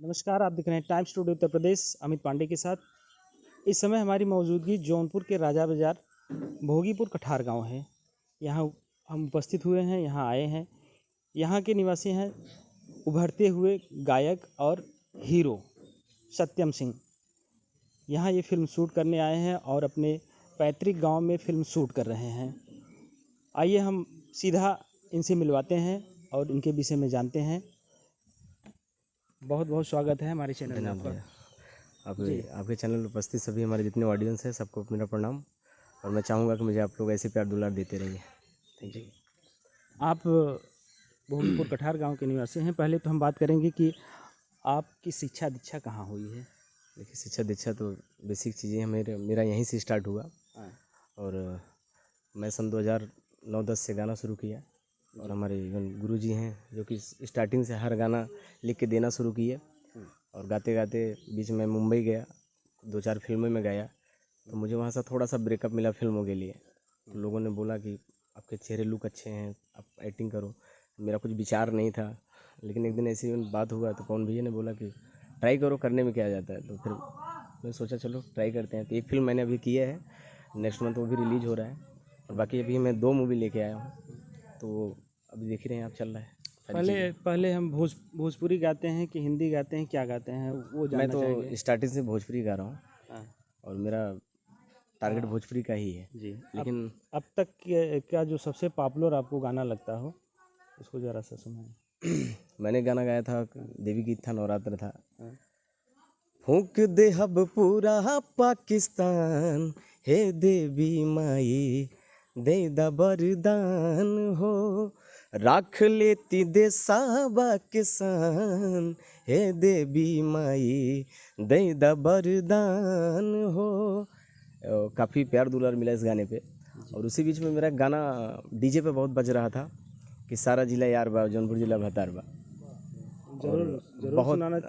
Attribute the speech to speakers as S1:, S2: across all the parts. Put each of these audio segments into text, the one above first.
S1: नमस्कार, आप देख रहे हैं टाइम्स टुडे उत्तर प्रदेश, अमित पांडे के साथ। इस समय हमारी मौजूदगी जौनपुर के राजा बाज़ार भोगीपुर कठार गांव है। यहाँ हम उपस्थित हुए हैं, यहाँ आए हैं। यहाँ के निवासी हैं उभरते हुए गायक और हीरो सत्यम सिंह। यहाँ ये फिल्म शूट करने आए हैं और अपने पैतृक गांव में फिल्म शूट कर रहे हैं। आइए हम सीधा इनसे मिलवाते हैं और इनके विषय में जानते हैं। बहुत बहुत स्वागत है हमारे चैनल में आपका।
S2: आपके चैनल पर उपस्थित सभी हमारे जितने ऑडियंस हैं सबको मेरा प्रणाम। और मैं चाहूँगा कि मुझे आप लोग ऐसे प्यार दुलार देते रहिए। Thank you.
S1: आप भोगीपुर कठार गांव के निवासी हैं। पहले तो हम बात करेंगे कि आपकी शिक्षा दीक्षा कहाँ हुई है।
S2: देखिए, शिक्षा दीक्षा तो बेसिक चीज़ें हैं, मेरा यहीं से स्टार्ट हुआ। और मैं सन 2009-10 से गाना शुरू किया। और हमारे गुरुजी हैं जो कि स्टार्टिंग से हर गाना लिख के देना शुरू किए। और गाते गाते बीच में मुंबई गया, 2-4 फिल्मों में गाया। तो मुझे वहाँ से थोड़ा सा ब्रेकअप मिला फिल्मों के लिए। तो लोगों ने बोला कि आपके चेहरे लुक अच्छे हैं, आप एक्टिंग करो। मेरा कुछ विचार नहीं था, लेकिन एक दिन ऐसी बात हुआ तो पवन भैया ने बोला कि ट्राई करो, करने में क्या जाता है। तो फिर मैं सोचा चलो ट्राई करते हैं। तो एक फिल्म मैंने अभी किया है, नेक्स्ट मंथ वो भी रिलीज़ हो रहा है। और बाकी अभी मैं 2 मूवी लेके आया हूँ, तो अभी देख ही रहे हैं आप, चल रहा है।
S1: पहले हम भोजपुरी गाते हैं कि हिंदी गाते हैं, क्या गाते हैं वो जानना
S2: मैं तो
S1: चाहेंगे।
S2: स्टार्टिंग से भोजपुरी गा रहा हूँ
S1: हाँ
S2: और मेरा टारगेट भोजपुरी का ही है।
S1: जी।
S2: लेकिन
S1: अब तक क्या जो सबसे पॉपुलर आपको गाना लगता हो उसको ज़रा सा सुनाएं।
S2: मैंने गाना गाया था, देवी गीत था, नवरात्र था।
S1: हाँ।
S2: फूंक दे हब पूरा पाकिस्तान, हे देवी माई दे दा बरदान हो। राख लेती देसावा किसान, हे देवी माई दे दा बरदान हो। काफ़ी प्यार दुलार मिला इस गाने पे। और उसी बीच में मेरा गाना डीजे पे बहुत बज रहा था कि सारा जिला यार बा, जौनपुर जिला भतार बा।
S1: जरूर
S2: बहुत
S1: सुनाना,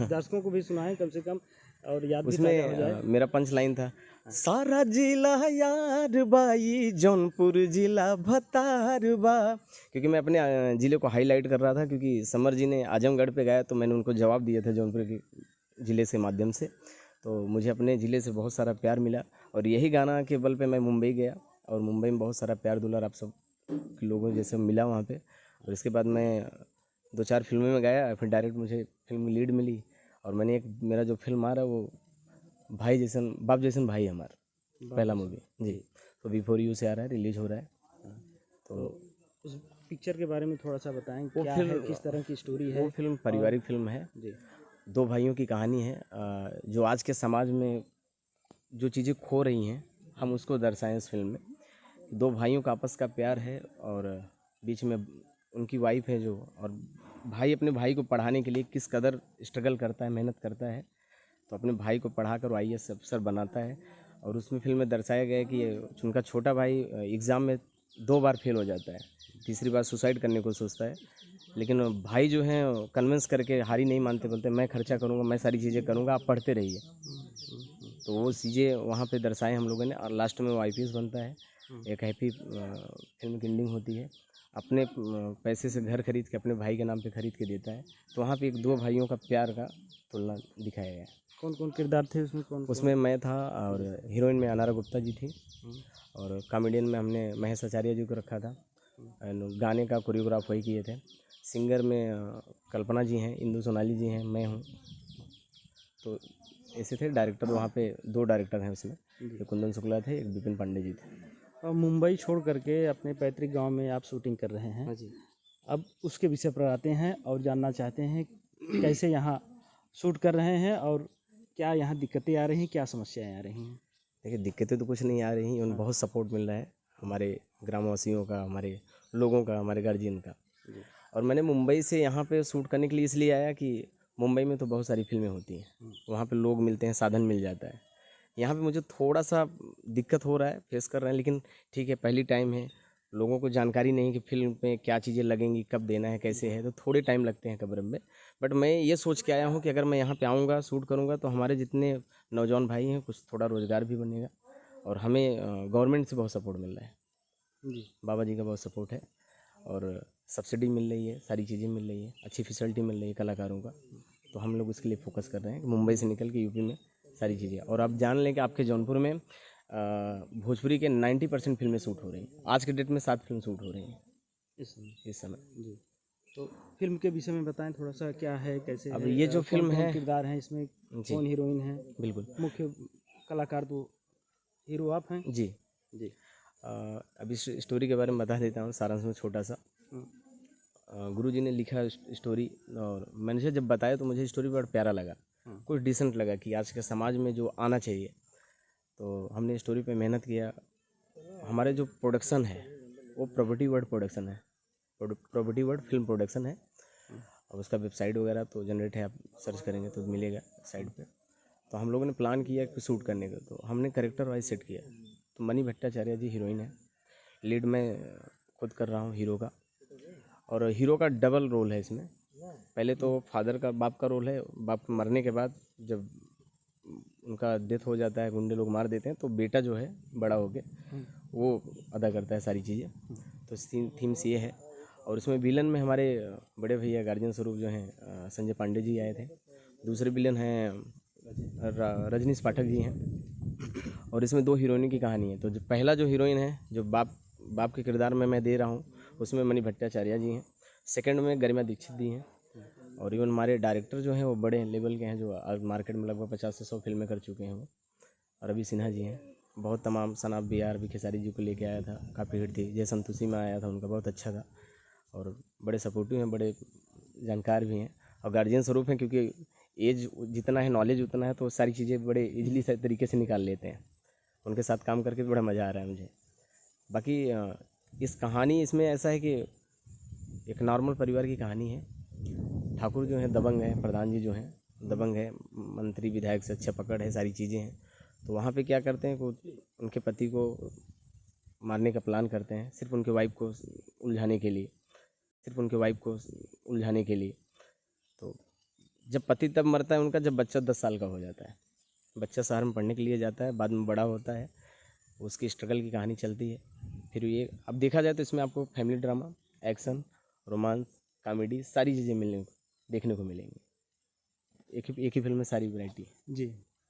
S1: दर्शकों को भी सुनाएं कम से कम, और याद भी ताजा हो जाए।
S2: उसमें मेरा पंच लाइन था, सारा जिला यार बाई जौनपुर जिला भतार बा। क्योंकि मैं अपने ज़िले को हाईलाइट कर रहा था, क्योंकि समर जी ने आजमगढ़ पे गाया तो मैंने उनको जवाब दिया था जौनपुर के ज़िले से माध्यम से। तो मुझे अपने ज़िले से बहुत सारा प्यार मिला और यही गाना के बल पे मैं मुंबई गया और मुंबई में बहुत सारा प्यार दुलार आप सब लोगों जैसे मिला वहाँ पे। और इसके बाद मैं 2-4 फिल्मों में गाया, फिर डायरेक्ट मुझे फिल्म में लीड मिली। और मैंने एक मेरा जो फिल्म आ रहा है वो भाई जैसन बाप जैसन भाई हमारा पहला मूवी जी, तो बिफोर यू से आ रहा है, रिलीज हो रहा है। तो
S1: उस पिक्चर के बारे में थोड़ा सा बताएं,
S2: वो
S1: क्या है, किस तरह की स्टोरी है।
S2: वो फिल्म पारिवारिक फिल्म है
S1: जी।
S2: 2 भाइयों की कहानी है। जो आज के समाज में जो चीज़ें खो रही हैं हम उसको दर्शाएं इस फिल्म में। 2 भाइयों का आपस का प्यार है और बीच में उनकी वाइफ है जो, और भाई अपने भाई को पढ़ाने के लिए किस कदर स्ट्रगल करता है, मेहनत करता है। तो अपने भाई को पढ़ाकर IAS अफसर बनाता है। और उसमें फिल्म में दर्शाया गया है कि उनका छोटा भाई एग्ज़ाम में 2 बार फेल हो जाता है, तीसरी बार सुसाइड करने को सोचता है। लेकिन भाई जो हैं कन्विंस करके हारी नहीं मानते, बोलते मैं खर्चा करूँगा, मैं सारी चीज़ें करूँगा, आप पढ़ते रहिए। तो वो चीज़ें वहाँ पे दर्शाए हम लोगों ने। और लास्ट में वो IPS बनता है। एक हैप्पी फिल्म की एंडिंग होती है। अपने पैसे से घर खरीद के अपने भाई के नाम पे खरीद के देता है। तो वहाँ पे एक 2 भाइयों का प्यार का तुलना दिखाया गया है।
S1: कौन कौन किरदार थे उसमें?
S2: उसमें मैं था और हीरोइन में अनारा गुप्ता जी थी। और कॉमेडियन में हमने महेश आचार्य जी को रखा था। एंड गाने का कोरियोग्राफ वही किए थे। सिंगर में कल्पना जी हैं, इंदु सोनाली जी हैं, मैं हूँ। तो ऐसे थे। डायरेक्टर वहाँ पे 2 डायरेक्टर हैं उसमें, एक कुंदन शुक्ला थे, एक विपिन पांडे जी थे।
S1: और मुंबई छोड़ करके अपने पैतृक गांव में आप शूटिंग कर रहे हैं।
S2: हाँ जी।
S1: अब उसके विषय पर आते हैं और जानना चाहते हैं कैसे यहाँ शूट कर रहे हैं और क्या यहाँ दिक्कतें आ रही हैं, क्या समस्याएं आ रही हैं।
S2: देखिए, दिक्कतें तो कुछ नहीं आ रही, उन बहुत सपोर्ट मिल रहा है हमारे ग्रामवासियों का, हमारे लोगों का, हमारे गार्जियन का। और मैंने मुंबई से यहाँ पे शूट करने के लिए इसलिए आया कि मुंबई में तो बहुत सारी फिल्में होती हैं, वहाँ पे लोग मिलते हैं, साधन मिल जाता है। यहाँ पे मुझे थोड़ा सा दिक्कत हो रहा है, फेस कर रहे हैं, लेकिन ठीक है, पहली टाइम है, लोगों को जानकारी नहीं कि फिल्म में क्या चीज़ें लगेंगी, कब देना है, कैसे है, तो थोड़े टाइम लगते हैं कवर में। बट मैं ये सोच के आया हूँ कि अगर मैं यहाँ पे आऊँगा, शूट करूँगा, तो हमारे जितने नौजवान भाई हैं कुछ थोड़ा रोज़गार भी बनेगा। और हमें गवर्नमेंट से बहुत सपोर्ट मिल रहा है
S1: जी।
S2: बाबा जी का बहुत सपोर्ट है। और सब्सिडी मिल रही है, सारी चीज़ें मिल रही है, अच्छी फैसिलिटी मिल रही है कलाकारों का। तो हम लोग उसके लिए फोकस कर रहे हैं कि मुंबई से निकल के यूपी में सारी चीज़ें। और आप जान लें कि आपके जौनपुर में भोजपुरी के 90% फिल्में शूट हो रही हैं। आज के डेट में 7 फिल्म शूट हो रही हैं इस समय।
S1: जी। तो फिल्म के विषय में बताएं थोड़ा सा, क्या है, कैसे
S2: अब
S1: है,
S2: ये जो फिल्म
S1: कौन-कौन
S2: है,
S1: किरदार हैं इसमें,
S2: जी
S1: कौन हीरोइन है,
S2: बिल्कुल,
S1: मुख्य कलाकार तो हीरो आप हैं।
S2: जी।
S1: जी।
S2: अब इस स्टोरी के बारे में बता देता हूँ सारांश में छोटा सा।
S1: हुँ,
S2: गुरुजी ने लिखा स्टोरी, और मैंने जब बताया तो मुझे स्टोरी बड़ा प्यारा लगा,
S1: हुँ,
S2: कुछ डिसेंट लगा कि आज के समाज में जो आना चाहिए। तो हमने स्टोरी पे मेहनत किया। हमारे जो प्रोडक्शन है वो प्रॉपर्टी वर्ड प्रोडक्शन है, प्रॉपर्टी वर्ड फिल्म प्रोडक्शन है। और उसका वेबसाइट वगैरह तो जनरेट है, आप सर्च करेंगे तो मिलेगा साइट पे। तो हम लोगों ने प्लान किया कि शूट करने का, तो हमने करेक्टर वाइज सेट किया। तो मनी भट्टाचार्य जी हीरोइन है, लीड मैं खुद कर रहा हूँ हीरो का। और हीरो का डबल रोल है इसमें। पहले तो फादर का, बाप का रोल है। बाप मरने के बाद जब उनका डेथ हो जाता है, गुंडे लोग मार देते हैं, तो बेटा जो है बड़ा हो के वो अदा करता है सारी चीज़ें। तो थीम्स ये है। और इसमें विलन में हमारे बड़े भैया गार्जियन स्वरूप जो हैं संजय पांडे जी आए थे। दूसरे विलन हैं रजनीश पाठक जी हैं। और इसमें 2 हीरोइनों की कहानी है। तो जो पहला जो हीरोइन है, जो बाप के किरदार में मैं दे रहा हूँ, उसमें मणि भट्टाचार्य जी हैं। सेकंड में गरिमा दीक्षित जी हैं। और इवन हमारे डायरेक्टर जो हैं वो बड़े लेवल के हैं, जो आज मार्केट में लगभग 50 से 100 फिल्में कर चुके हैं वो। रवि सिन्हा जी हैं। बहुत तमाम सनाब बिहार भी खेसारी जी को लेके आया था, काफ़ी हिट थी। जय संतोषी में आया था उनका, बहुत अच्छा था। और बड़े सपोर्टिव हैं, बड़े जानकार भी हैं, और गार्जियन स्वरूप हैं, क्योंकि एज जितना है नॉलेज उतना है, तो सारी चीज़ें बड़े इजीली तरीके से निकाल लेते हैं। उनके साथ काम करके बड़ा मज़ा आ रहा है मुझे। बाकी इस कहानी इसमें ऐसा है कि एक नॉर्मल परिवार की कहानी है। ठाकुर जो हैं दबंग हैं, प्रधान जी जो हैं दबंग है, मंत्री विधायक से अच्छा पकड़ है, सारी चीज़ें हैं। तो वहाँ पे क्या करते हैं कि उनके पति को मारने का प्लान करते हैं, सिर्फ उनके वाइफ को उलझाने के लिए, सिर्फ उनके वाइफ को उलझाने के लिए। तो जब पति तब मरता है उनका जब बच्चा 10 साल का हो जाता है। बच्चा शहर में पढ़ने के लिए जाता है, बाद में बड़ा होता है, उसकी स्ट्रगल की कहानी चलती है। फिर ये अब देखा जाए तो इसमें आपको family drama, action, romance, comedy सारी चीज़ें देखने को मिलेंगी। एक ही फिल्म में सारी वैरायटी है।
S1: जी।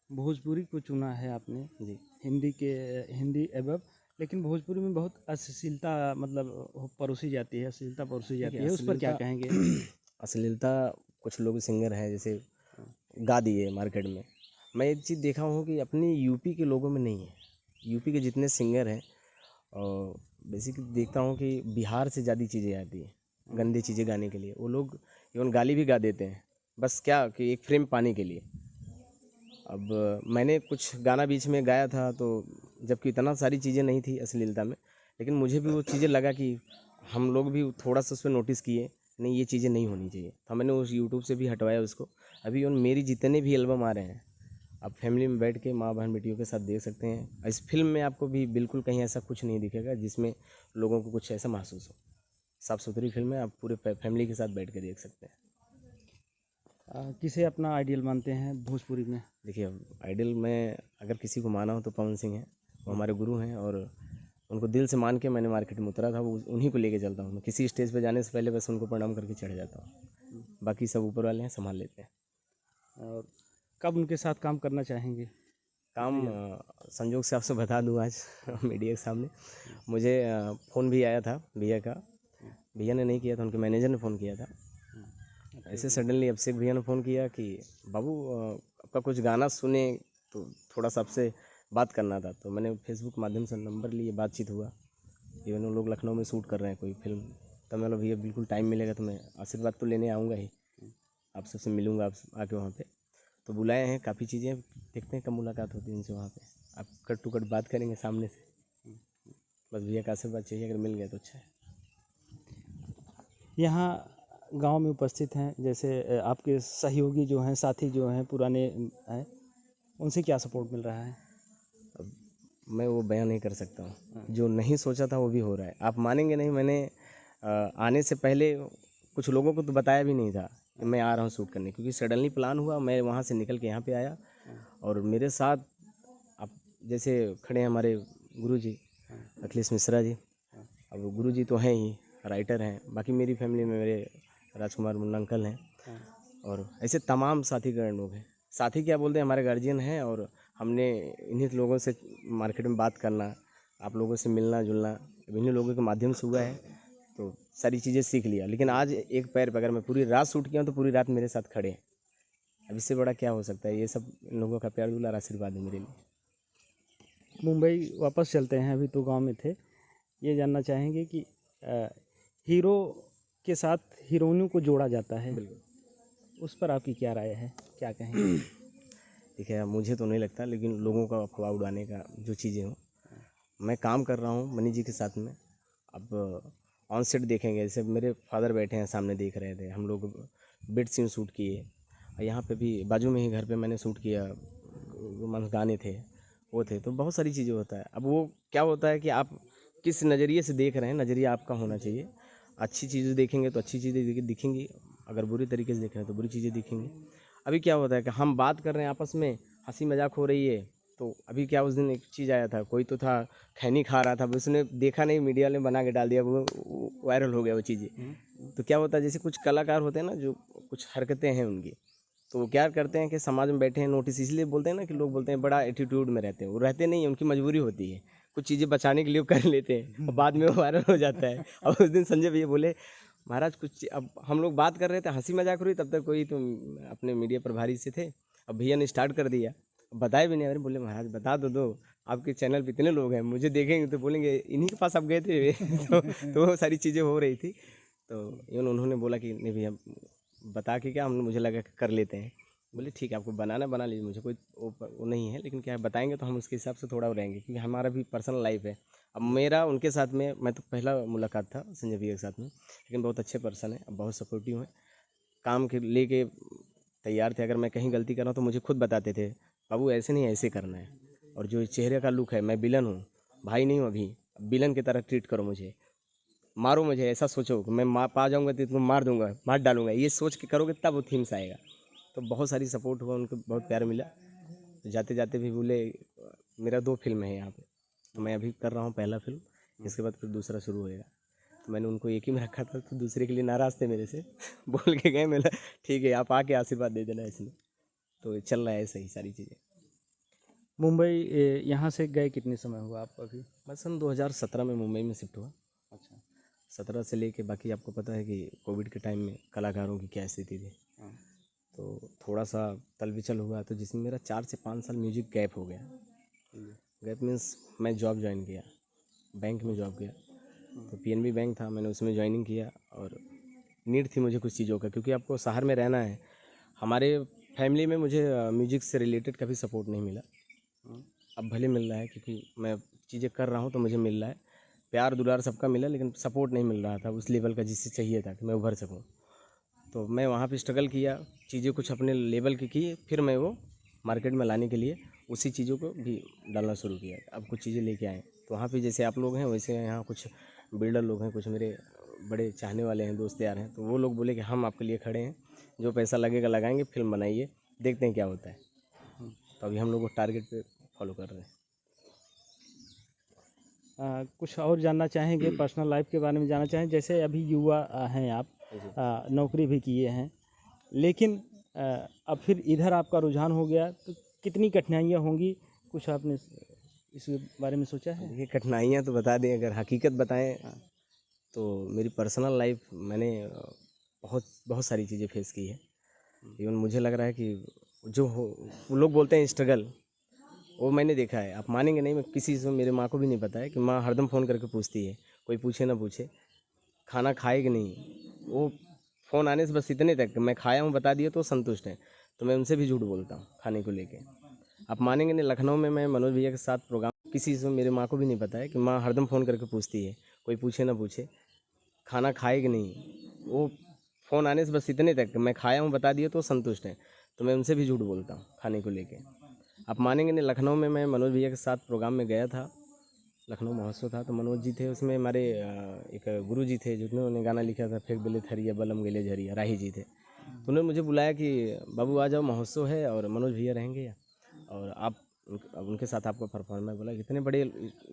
S1: भोजपुरी को चुना है आपने,
S2: जी।
S1: हिंदी एबव, लेकिन भोजपुरी में बहुत अश्लीलता मतलब परोसी जाती है, अश्लीलता परोसी
S2: देखिए
S1: जाती है, उस पर क्या कहेंगे?
S2: अश्लीलता कुछ लोग सिंगर हैं जैसे गा दिए मार्केट में। मैं एक चीज़ देखा हूँ कि अपनी यूपी के लोगों में नहीं है। यूपी के जितने सिंगर हैं, और बेसिकली देखता हूँ कि बिहार से ज़्यादा चीज़ें आती हैं गंदी चीज़ें गाने के लिए। वो लोग इवन गाली भी गा देते हैं, बस क्या कि एक फ्रेम पाने के लिए। अब मैंने कुछ गाना बीच में गाया था, तो जबकि इतना सारी चीज़ें नहीं थी अश्लीलता में, लेकिन मुझे भी वो चीज़ें लगा कि हम लोग भी थोड़ा सा उस पर नोटिस किए, नहीं ये चीज़ें नहीं होनी चाहिए। तो मैंने उस यूट्यूब से भी हटवाया उसको। अभी उन मेरी जितने भी एल्बम आ रहे हैं, आप फैमिली में बैठ के माँ बहन बेटियों के साथ देख सकते हैं। इस फिल्म में आपको भी बिल्कुल कहीं ऐसा कुछ नहीं दिखेगा जिसमें लोगों को कुछ ऐसा महसूस हो। साफ़ सुथरी फिल्म है, आप पूरे फैमिली के साथ बैठ के देख सकते हैं।
S1: किसे अपना आइडियल मानते हैं भोजपुरी में?
S2: देखिए, अब आइडल में अगर किसी को माना हो तो पवन सिंह हैं। वो हमारे गुरु हैं, और उनको दिल से मान के मैंने मार्केट में उतरा था। वो उन्हीं को लेके चलता हूँ मैं। किसी स्टेज पे जाने से पहले बस उनको प्रणाम करके चढ़ जाता हूँ। बाकी सब ऊपर वाले हैं, संभाल लेते हैं।
S1: और कब उनके साथ काम करना चाहेंगे?
S2: काम संजोग से आपसे बता दूँ आज मीडिया के सामने, मुझे फ़ोन भी आया था भैया का। भैया ने नहीं किया था, उनके मैनेजर ने फ़ोन किया था। ऐसे सडनली अभिषेक भैया ने फ़ोन किया कि बाबू आपका कुछ गाना सुने, तो थोड़ा सा आपसे बात करना था। तो मैंने फेसबुक माध्यम से नंबर लिए, बातचीत हुआ। इवन वो लोग लखनऊ में शूट कर रहे हैं कोई फिल्म। तब मैं बोला भैया बिल्कुल टाइम मिलेगा तो मैं आशीर्वाद तो लेने आऊँगा ही, आप सबसे मिलूँगा आप आके वहाँ पे। तो बुलाए हैं, काफ़ी चीज़ें देखते हैं कब मुलाकात होती है उनसे वहाँ पे। आप कट टू कट बात करेंगे सामने से। बस भैया का आशीर्वाद चाहिए, अगर मिल गया तो अच्छा है।
S1: यहाँ गांव में उपस्थित हैं, जैसे आपके सहयोगी जो हैं, साथी जो हैं, पुराने हैं, उनसे क्या सपोर्ट मिल रहा है?
S2: अब मैं वो बयान नहीं कर सकता हूँ। जो नहीं सोचा था वो भी हो रहा है। आप मानेंगे नहीं, मैंने आने से पहले कुछ लोगों को तो बताया भी नहीं था कि मैं आ रहा हूँ शूट करने, क्योंकि सडनली प्लान हुआ। मैं वहाँ से निकल के यहाँ पे आया, और मेरे साथ आप जैसे खड़े हैं हमारे गुरुजी अखिलेश मिश्रा जी। अब गुरुजी तो हैं ही, राइटर हैं। बाकी मेरी फैमिली में मेरे राजकुमार मुन्ना अंकल हैं, और ऐसे तमाम साथीगण लोग हैं। साथी क्या बोलते हैं, हमारे गार्जियन हैं, और हमने इन्हीं लोगों से मार्केट में बात करना, आप लोगों से मिलना जुलना इन्हीं लोगों के माध्यम से हुआ है, तो सारी चीज़ें सीख लिया। लेकिन आज एक पैर पे अगर मैं पूरी रात शूट किया हूँ तो पूरी रात मेरे साथ खड़े हैं। अब इससे बड़ा क्या हो सकता है। ये सब इन लोगों का प्यार दुलार आशीर्वाद है मेरे लिए।
S1: मुंबई वापस चलते हैं, अभी तो गांव में थे। ये जानना चाहेंगे कि हीरो के साथ हीरोइनों को जोड़ा जाता है, उस पर आपकी क्या राय है, क्या कहेंगे?
S2: देखिए, मुझे तो नहीं लगता, लेकिन लोगों का अफवाह उड़ाने का जो चीज़ें हो, मैं काम कर रहा हूँ मनी जी के साथ में। अब ऑन सेट देखेंगे, जैसे मेरे फादर बैठे हैं सामने देख रहे थे, हम लोग बेड सीन शूट किए, और यहाँ पे भी बाजू में ही घर पे मैंने शूट किया, रोमांस गाने थे वो थे, तो बहुत सारी चीज़ें होता है। अब वो क्या होता है कि आप किस नज़रिए से देख रहे हैं, नज़रिया आपका होना चाहिए। अच्छी चीज़ें देखेंगे तो अच्छी चीज़ें दिखेंगी, अगर बुरी तरीके से देख रहे हैं तो बुरी चीज़ें दिखेंगी। अभी क्या होता है कि हम बात कर रहे हैं आपस में, हंसी मजाक हो रही है, तो अभी क्या उस दिन एक चीज़ आया था, कोई तो था खैनी खा रहा था, उसने देखा नहीं, मीडिया ने बना के डाल दिया, वो वायरल हो गया वो चीज़ें। तो क्या होता है, जैसे कुछ कलाकार होते हैं ना, जो कुछ हरकतें हैं उनकी, तो वो क्या करते हैं कि समाज में बैठे हैं, नोटिस इसलिए बोलते हैं ना कि लोग बोलते हैं बड़ा एटीट्यूड में रहते हैं, वो रहते नहीं, उनकी मजबूरी होती है, कुछ चीज़ें बचाने के लिए वो कर लेते हैं, और बाद में वो वायरल हो जाता है। अब उस दिन संजय भैया बोले, महाराज कुछ, अब हम लोग बात कर रहे थे, हंसी मजाक हो रही, तब तक कोई तो अपने मीडिया प्रभारी से थे, अब भैया ने स्टार्ट कर दिया, बताए भी नहीं। अरे बोले महाराज बता दो आपके चैनल पे इतने लोग हैं, मुझे देखेंगे तो बोलेंगे इन्हीं के पास आप गए थे। तो वो सारी चीज़ें हो रही थी, तो इवन उन्होंने बोला कि नहीं भैया बता के क्या, हम मुझे लगा कि कर लेते हैं। बोले ठीक है, आपको बनाना बना लीजिए, मुझे कोई वो नहीं है, लेकिन क्या है बताएंगे तो हम उसके हिसाब से थोड़ा रहेंगे, क्योंकि हमारा भी पर्सनल लाइफ है। अब मेरा उनके साथ में, मैं तो पहला मुलाकात था संजय भैया के साथ में, लेकिन बहुत अच्छे पर्सन है, अब बहुत सपोर्टिव हैं, काम के लेके तैयार थे। अगर मैं कहीं गलती कर रहा हूँ तो मुझे खुद बताते थे, बाबू ऐसे नहीं ऐसे करना है, और जो चेहरे का लुक है, मैं विलन हूँ, भाई नहीं हूँ, अभी विलन की तरह ट्रीट करो मुझे, मारो मुझे, ऐसा सोचो कि मैं पा जाऊँगा तो तुम मार दूंगा, मार डालूंगा, ये सोच के करोगे तब वो थीम्स आएगा। तो बहुत सारी सपोर्ट हुआ, उनको बहुत प्यार मिला। तो जाते जाते भी बोले, मेरा 2 फिल्म है यहाँ पे, तो मैं अभी कर रहा हूँ पहला फिल्म, इसके बाद फिर दूसरा शुरू होएगा। तो मैंने उनको एक ही में रखा था, तो दूसरे के लिए नाराज़ थे मेरे से। बोल के गए, मैंने ठीक है आप आके आशीर्वाद दे देना इसमें। तो चल रहा है सही सारी चीज़ें।
S1: मुंबई यहाँ से गए कितने समय हुआ आप अभी?
S2: मैं सन 2017 में मुंबई में शिफ्ट हुआ।
S1: अच्छा।
S2: 17 से लेके बाकी आपको पता है कि कोविड के टाइम में कलाकारों की क्या स्थिति थी, तो थोड़ा सा तलबिचल हुआ, तो जिसमें मेरा 4 से 5 साल म्यूजिक गैप हो गया। गैप मीन्स मैं जॉब ज्वाइन किया, बैंक में जॉब किया, तो पीएनबी बैंक था, मैंने उसमें ज्वाइनिंग किया, और नीड थी मुझे कुछ चीज़ों का, क्योंकि आपको शहर में रहना है। हमारे फैमिली में मुझे म्यूजिक से रिलेटेड कभी सपोर्ट नहीं मिला, अब भले मिल रहा है, क्योंकि मैं चीज़ें कर रहा हूँ तो मुझे मिल रहा है, प्यार दुलार सबका मिला, लेकिन सपोर्ट नहीं मिल रहा था उस लेवल का जिससे चाहिए था कि मैं उभर सकूँ। तो मैं वहाँ पे स्ट्रगल किया, चीज़ें कुछ अपने लेवल की की, फिर मैं वो मार्केट में लाने के लिए उसी चीज़ों को भी डालना शुरू किया। अब कुछ चीज़ें लेके आए, तो वहाँ पे जैसे आप लोग हैं वैसे यहाँ कुछ बिल्डर लोग हैं, कुछ मेरे बड़े चाहने वाले हैं, दोस्त यार हैं, तो वो लोग बोले कि हम आपके लिए खड़े हैं, जो पैसा लगेगा लगाएंगे, फिल्म बनाइए, देखते हैं क्या होता है। तो अभी हम लोग को टारगेट पे फॉलो कर रहे हैं।
S1: कुछ और जानना चाहेंगे, पर्सनल लाइफ के बारे में जानना चाहें, जैसे अभी युवा हैं आप, नौकरी भी किए हैं, लेकिन अब फिर इधर आपका रुझान हो गया, तो कितनी कठिनाइयाँ होंगी, कुछ आपने इस बारे में सोचा है?
S2: देखिए, कठिनाइयाँ तो बता दें, अगर हकीकत बताएं तो मेरी पर्सनल लाइफ मैंने बहुत बहुत सारी चीज़ें फेस की है। इवन मुझे लग रहा है कि जो हो, वो लोग बोलते हैं स्ट्रगल, वो मैंने देखा है। आप मानेंगे नहीं, मैं किसी से, मेरे माँ को भी नहीं पता है कि माँ हरदम फ़ोन करके पूछती है, कोई पूछे ना पूछे खाना खाए कि नहीं, वो फ़ोन आने से बस इतने तक मैं खाया हूँ बता दिया तो संतुष्ट है। तो मैं उनसे भी झूठ बोलता हूँ खाने को लेके। आप मानेंगे नहीं, लखनऊ में मैं मनोज भैया के साथ प्रोग्राम, किसी से, मेरे माँ को भी नहीं पता है कि माँ हरदम फ़ोन करके पूछती है, कोई पूछे ना पूछे खाना खाए कि नहीं, वो फ़ोन आने से बस इतने तक मैं खाया हूँ बता दिया तो संतुष्ट है। तो मैं उनसे भी झूठ बोलता हूँ खाने को लेके। आप मानेंगे नहीं, लखनऊ में मैं मनोज भैया के साथ प्रोग्राम में गया था, लखनऊ महोत्सव था, तो मनोज जी थे उसमें, हमारे एक गुरु जी थे जिन्होंने गाना लिखा था, फेंक बेले थरिया बलम गेले झरिया, राही जी थे। तो उन्होंने मुझे बुलाया कि बाबू आ जाओ, महोत्सव है और मनोज भैया रहेंगे, और आप अब उनके साथ आपको परफॉर्मेंस, बोला इतने बड़े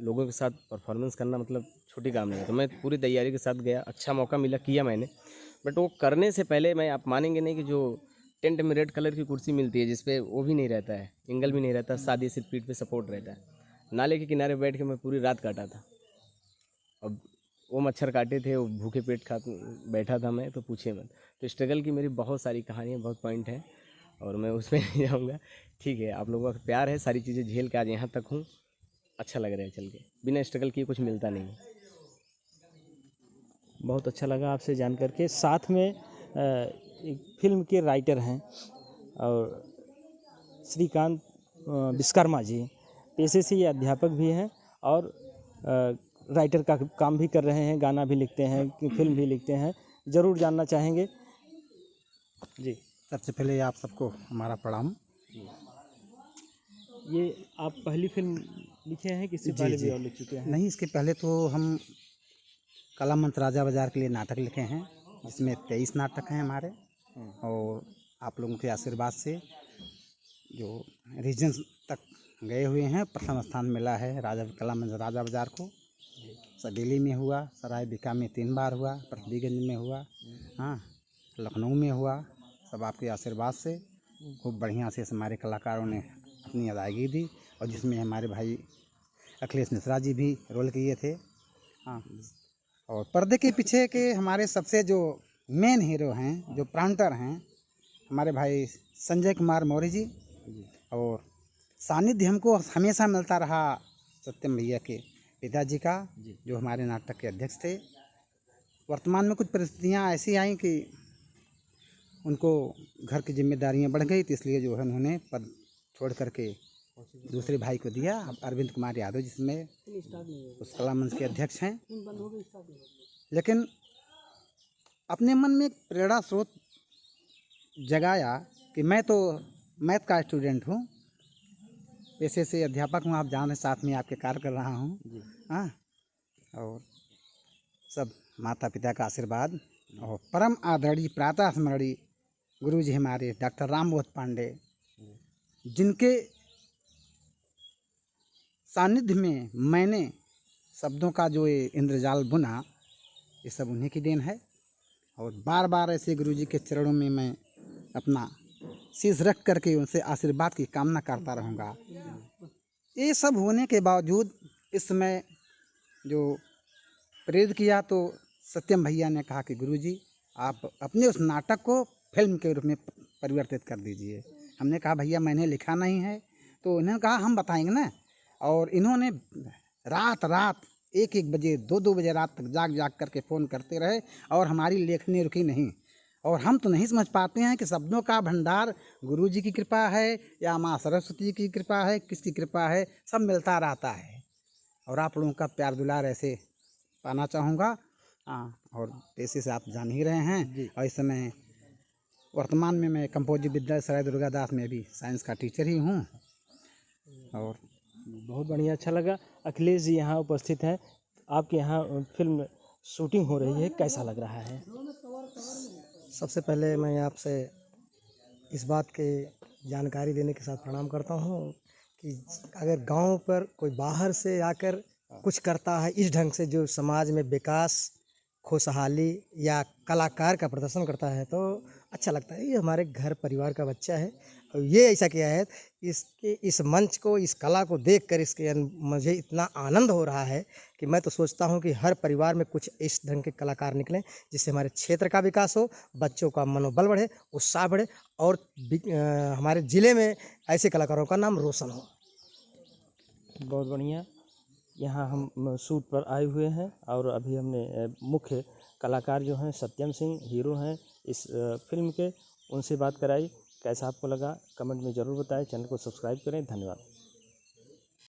S2: लोगों के साथ परफॉर्मेंस करना मतलब छोटी काम नहीं है। तो मैं पूरी तैयारी के साथ गया, अच्छा मौका मिला, किया मैंने। बट वो करने से पहले मैं, आप मानेंगे नहीं कि जो टेंट में रेड कलर की कुर्सी मिलती है जिसपे वो भी नहीं रहता है, एंगल भी नहीं रहता, सादी सिर्फ पीठ पे सपोर्ट रहता है। नाले के किनारे बैठ के मैं पूरी रात काटा था। अब वो मच्छर काटे थे, वो भूखे पेट खा बैठा था मैं, तो पूछे मत। तो स्ट्रगल की मेरी बहुत सारी कहानियाँ, बहुत पॉइंट हैं और मैं उसमें नहीं जाऊँगा। ठीक है, आप लोगों का प्यार है, सारी चीज़ें झेल के आज यहाँ तक हूँ, अच्छा लग रहा है चल के। बिना स्ट्रगल किए कुछ मिलता नहीं।
S1: बहुत अच्छा लगा आपसे जान करके। साथ में एक फिल्म के राइटर हैं और श्रीकांत विश्वकर्मा जी, पेशे से ये अध्यापक भी हैं और राइटर का काम भी कर रहे हैं, गाना भी लिखते हैं, फिल्म भी लिखते हैं। ज़रूर जानना चाहेंगे जी।
S3: सबसे पहले आप सबको हमारा प्रणाम।
S1: ये आप पहली फिल्म लिखे हैं, किससे पहले भी और लिख चुके हैं?
S3: नहीं, इसके पहले तो हम कला मंच राजा बाजार के लिए नाटक लिखे हैं, जिसमें 23 नाटक हैं हमारे। और आप लोगों के आशीर्वाद से जो रीजन तक गए हुए हैं, प्रथम स्थान मिला है राजा कला मंच राजा बाजार को। सडेली में हुआ, सरायबिका में 3 बार हुआ, पृथ्वीगंज में हुआ, हाँ, लखनऊ में हुआ। सब आपके आशीर्वाद से खूब बढ़िया से हमारे कलाकारों ने अपनी अदायगी दी, और जिसमें हमारे भाई अखिलेश मिश्रा जी भी रोल किए थे। हाँ, और पर्दे के पीछे के हमारे सबसे जो मेन हीरो हैं, जो प्रांटर हैं, हमारे भाई संजय कुमार मौर्य जी। और सानिध्य हमको हमेशा मिलता रहा सत्यम भैया के पिताजी का, जो हमारे नाटक के अध्यक्ष थे। वर्तमान में कुछ परिस्थितियाँ ऐसी आई कि उनको घर की जिम्मेदारियां बढ़ गई, तो इसलिए जो है उन्होंने पद छोड़ करके दूसरे भाई को दिया, अरविंद कुमार यादव, जिसमें उस कला मंच के अध्यक्ष हैं। लेकिन अपने मन में एक प्रेरणा स्रोत जगाया कि मैं तो मैथ का स्टूडेंट हूँ, पेशे से अध्यापक हूँ, आप जान रहे, साथ में आपके कार्य कर रहा हूँ। हाँ, और सब माता पिता का आशीर्वाद और परम आदरणीय प्रातः स्मरणीय गुरु जी हमारे डॉक्टर रामबोध पांडे, जिनके सानिध्य में मैंने शब्दों का जो ये इंद्रजाल बुना, ये सब उन्हीं की देन है। और बार बार ऐसे गुरु जी के चरणों में मैं अपना शीश रख करके उनसे आशीर्वाद की कामना करता रहूँगा। ये सब होने के बावजूद इस समय जो प्रेरित किया, तो सत्यम भैया ने कहा कि गुरुजी आप अपने उस नाटक को फिल्म के रूप में परिवर्तित कर दीजिए। हमने कहा भैया मैंने लिखा नहीं है, तो इन्होंने कहा हम बताएंगे ना। और इन्होंने रात रात 1-1 बजे 2-2 बजे रात तक जाग जाग करके फ़ोन करते रहे, और हमारी लेखनी रुकी नहीं। और हम तो नहीं समझ पाते हैं कि शब्दों का भंडार गुरुजी की कृपा है या माँ सरस्वती की कृपा है, किसकी कृपा है, सब मिलता रहता है। और आप लोगों का प्यार दुलार ऐसे पाना चाहूँगा। और पेशे से आप जान ही रहे हैं, और इस समय वर्तमान में मैं कंपोजिट विद्यालय सराय दुर्गादास में भी साइंस का टीचर ही हूँ। और
S1: बहुत बढ़िया, अच्छा लगा। अखिलेश जी यहाँ उपस्थित हैं, आपके यहाँ फिल्म शूटिंग हो रही है, कैसा लग रहा है?
S4: सबसे पहले मैं आपसे इस बात की जानकारी देने के साथ प्रणाम करता हूँ कि अगर गांव पर कोई बाहर से आकर कुछ करता है इस ढंग से, जो समाज में विकास, खुशहाली या कलाकार का प्रदर्शन करता है, तो अच्छा लगता है। ये हमारे घर परिवार का बच्चा है और ये ऐसा किया है, इसके इस मंच को, इस कला को देखकर इसके मुझे इतना आनंद हो रहा है कि मैं तो सोचता हूँ कि हर परिवार में कुछ इस ढंग के कलाकार निकलें, जिससे हमारे क्षेत्र का विकास हो, बच्चों का मनोबल बढ़े, उत्साह बढ़े, और हमारे ज़िले में ऐसे कलाकारों का नाम रोशन हो।
S1: बहुत बढ़िया। यहाँ हम शूट पर आए हुए हैं और अभी हमने मुख्य कलाकार जो हैं सत्यम सिंह हीरो हैं इस फिल्म के, उनसे बात कराई। कैसा आपको लगा कमेंट में ज़रूर बताएं। चैनल को सब्सक्राइब करें। धन्यवाद।